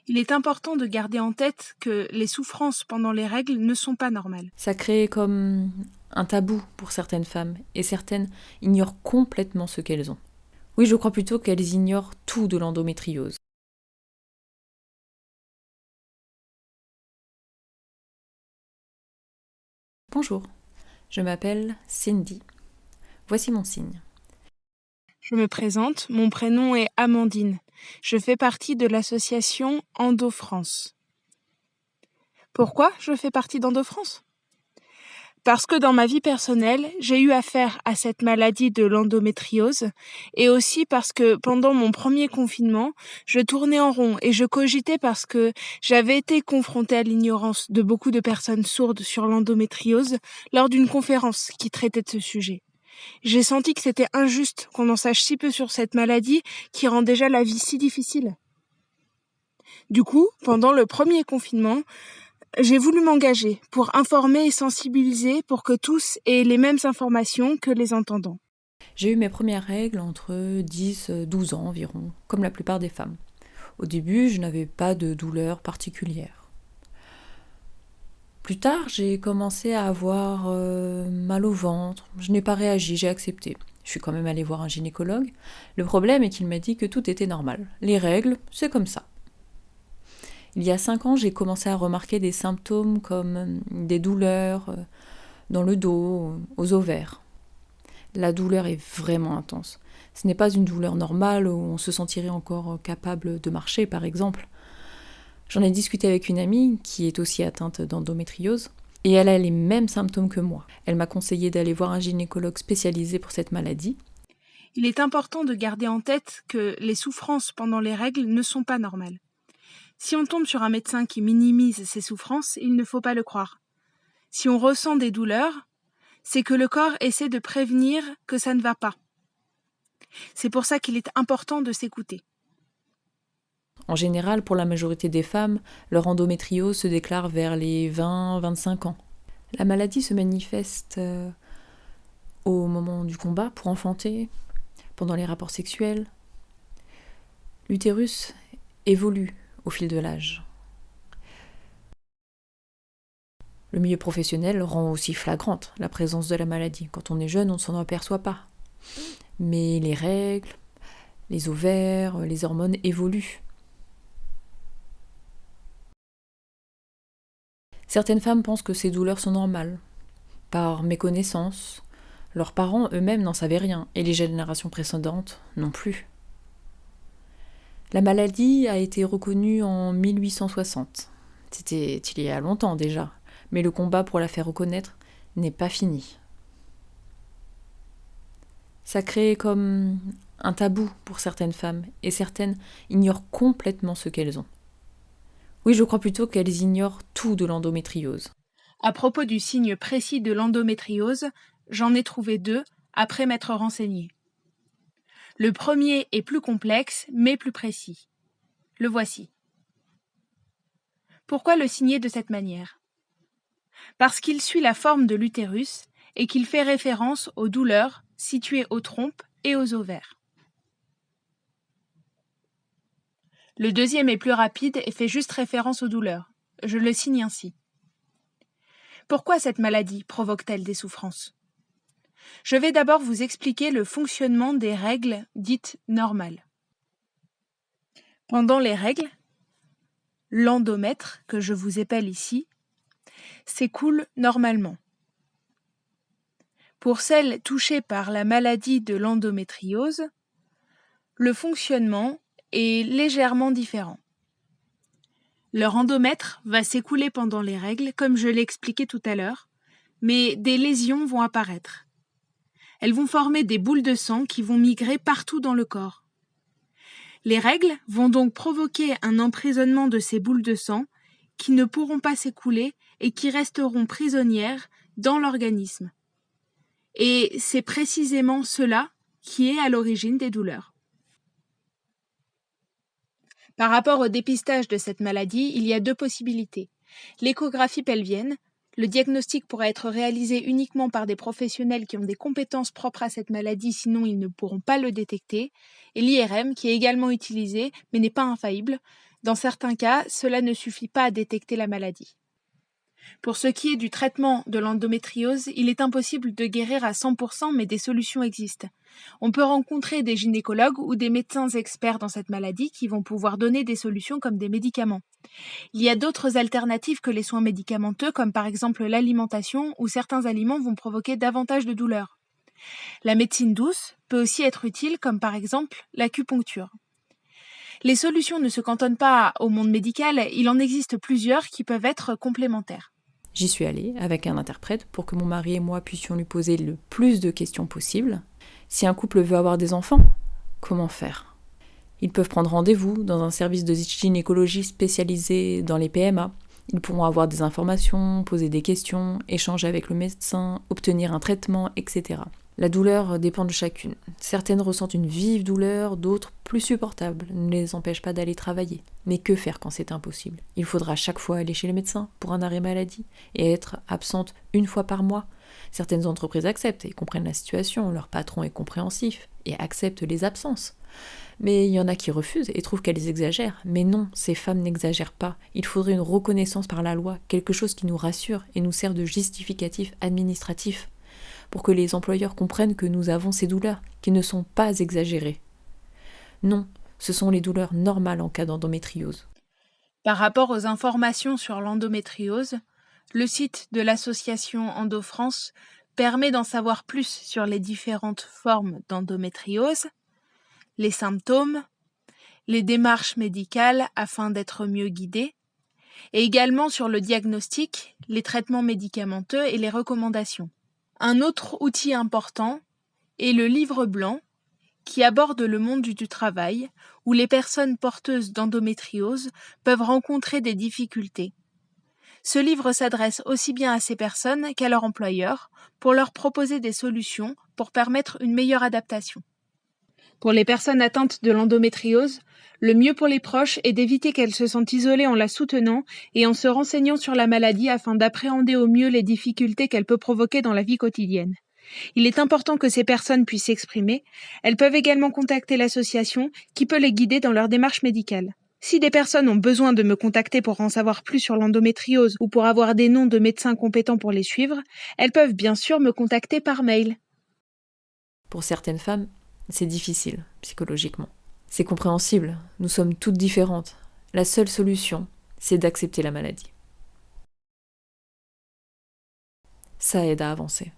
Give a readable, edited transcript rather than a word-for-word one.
Il est important de garder en tête que les souffrances pendant les règles ne sont pas normales. Ça crée comme un tabou pour certaines femmes, et certaines ignorent complètement ce qu'elles ont. Oui, je crois plutôt qu'elles ignorent tout de l'endométriose. Bonjour, je m'appelle Cindy. Voici mon signe. Je me présente, mon prénom est Amandine. Je fais partie de l'association Endo-France. Pourquoi je fais partie d'Endo-France ? Parce que dans ma vie personnelle, j'ai eu affaire à cette maladie de l'endométriose et aussi parce que pendant mon premier confinement, je tournais en rond et je cogitais parce que j'avais été confrontée à l'ignorance de beaucoup de personnes sourdes sur l'endométriose lors d'une conférence qui traitait de ce sujet. J'ai senti que c'était injuste qu'on en sache si peu sur cette maladie qui rend déjà la vie si difficile. Du coup, pendant le premier confinement, j'ai voulu m'engager pour informer et sensibiliser pour que tous aient les mêmes informations que les entendants. J'ai eu mes premières règles entre 10 et 12 ans environ, comme la plupart des femmes. Au début, je n'avais pas de douleur particulière. Plus tard, j'ai commencé à avoir mal au ventre. Je n'ai pas réagi, j'ai accepté. Je suis quand même allée voir un gynécologue. Le problème est qu'il m'a dit que tout était normal. Les règles, c'est comme ça. Il y a 5 ans, j'ai commencé à remarquer des symptômes comme des douleurs dans le dos, aux ovaires. La douleur est vraiment intense. Ce n'est pas une douleur normale où on se sentirait encore capable de marcher, par exemple. J'en ai discuté avec une amie qui est aussi atteinte d'endométriose et elle a les mêmes symptômes que moi. Elle m'a conseillé d'aller voir un gynécologue spécialisé pour cette maladie. Il est important de garder en tête que les souffrances pendant les règles ne sont pas normales. Si on tombe sur un médecin qui minimise ces souffrances, il ne faut pas le croire. Si on ressent des douleurs, c'est que le corps essaie de prévenir que ça ne va pas. C'est pour ça qu'il est important de s'écouter. En général, pour la majorité des femmes, leur endométriose se déclare vers les 20-25 ans. La maladie se manifeste au moment du combat pour enfanter, pendant les rapports sexuels. L'utérus évolue au fil de l'âge. Le milieu professionnel rend aussi flagrante la présence de la maladie. Quand on est jeune, on ne s'en aperçoit pas. Mais les règles, les ovaires, les hormones évoluent. Certaines femmes pensent que ces douleurs sont normales, par méconnaissance. Leurs parents eux-mêmes n'en savaient rien, et les générations précédentes non plus. La maladie a été reconnue en 1860. C'était il y a longtemps déjà, mais le combat pour la faire reconnaître n'est pas fini. Ça crée comme un tabou pour certaines femmes, et certaines ignorent complètement ce qu'elles ont. Oui, je crois plutôt qu'elles ignorent tout de l'endométriose. À propos du signe précis de l'endométriose, j'en ai trouvé 2 après m'être renseignée. Le premier est plus complexe, mais plus précis. Le voici. Pourquoi le signer de cette manière ? Parce qu'il suit la forme de l'utérus et qu'il fait référence aux douleurs situées aux trompes et aux ovaires. Le deuxième est plus rapide et fait juste référence aux douleurs. Je le signe ainsi. Pourquoi cette maladie provoque-t-elle des souffrances ? Je vais d'abord vous expliquer le fonctionnement des règles dites normales. Pendant les règles, l'endomètre, que je vous épelle ici, s'écoule normalement. Pour celles touchées par la maladie de l'endométriose, le fonctionnement est légèrement différent. Leur endomètre va s'écouler pendant les règles, comme je l'ai expliqué tout à l'heure, mais des lésions vont apparaître. Elles vont former des boules de sang qui vont migrer partout dans le corps. Les règles vont donc provoquer un emprisonnement de ces boules de sang qui ne pourront pas s'écouler et qui resteront prisonnières dans l'organisme. Et c'est précisément cela qui est à l'origine des douleurs. Par rapport au dépistage de cette maladie, il y a 2 possibilités. L'échographie pelvienne, le diagnostic pourra être réalisé uniquement par des professionnels qui ont des compétences propres à cette maladie, sinon ils ne pourront pas le détecter, et l'IRM qui est également utilisé, mais n'est pas infaillible, Dans certains cas, cela ne suffit pas à détecter la maladie. Pour ce qui est du traitement de l'endométriose, il est impossible de guérir à 100%, mais des solutions existent. On peut rencontrer des gynécologues ou des médecins experts dans cette maladie qui vont pouvoir donner des solutions comme des médicaments. Il y a d'autres alternatives que les soins médicamenteux, comme par exemple l'alimentation, où certains aliments vont provoquer davantage de douleur. La médecine douce peut aussi être utile, comme par exemple l'acupuncture. Les solutions ne se cantonnent pas au monde médical, il en existe plusieurs qui peuvent être complémentaires. J'y suis allée avec un interprète pour que mon mari et moi puissions lui poser le plus de questions possible. Si un couple veut avoir des enfants, comment faire ? Ils peuvent prendre rendez-vous dans un service de gynécologie spécialisé dans les PMA. Ils pourront avoir des informations, poser des questions, échanger avec le médecin, obtenir un traitement, etc. La douleur dépend de chacune. Certaines ressentent une vive douleur, d'autres plus supportables, ne les empêche pas d'aller travailler. Mais que faire quand c'est impossible ? Il faudra chaque fois aller chez le médecin pour un arrêt maladie et être absente 1 fois par mois. Certaines entreprises acceptent et comprennent la situation, leur patron est compréhensif et accepte les absences. Mais il y en a qui refusent et trouvent qu'elles exagèrent. Mais non, ces femmes n'exagèrent pas. Il faudrait une reconnaissance par la loi, quelque chose qui nous rassure et nous sert de justificatif administratif, pour que les employeurs comprennent que nous avons ces douleurs, qui ne sont pas exagérées. Non, ce sont les douleurs normales en cas d'endométriose. Par rapport aux informations sur l'endométriose, le site de l'association EndoFrance permet d'en savoir plus sur les différentes formes d'endométriose, les symptômes, les démarches médicales afin d'être mieux guidé, et également sur le diagnostic, les traitements médicamenteux et les recommandations. Un autre outil important est le livre blanc qui aborde le monde du travail où les personnes porteuses d'endométriose peuvent rencontrer des difficultés. Ce livre s'adresse aussi bien à ces personnes qu'à leur employeur pour leur proposer des solutions pour permettre une meilleure adaptation. Pour les personnes atteintes de l'endométriose, le mieux pour les proches est d'éviter qu'elles se sentent isolées en la soutenant et en se renseignant sur la maladie afin d'appréhender au mieux les difficultés qu'elle peut provoquer dans la vie quotidienne. Il est important que ces personnes puissent s'exprimer. Elles peuvent également contacter l'association qui peut les guider dans leur démarche médicale. Si des personnes ont besoin de me contacter pour en savoir plus sur l'endométriose ou pour avoir des noms de médecins compétents pour les suivre, elles peuvent bien sûr me contacter par mail. Pour certaines femmes, c'est difficile, psychologiquement. C'est compréhensible, nous sommes toutes différentes. La seule solution, c'est d'accepter la maladie. Ça aide à avancer.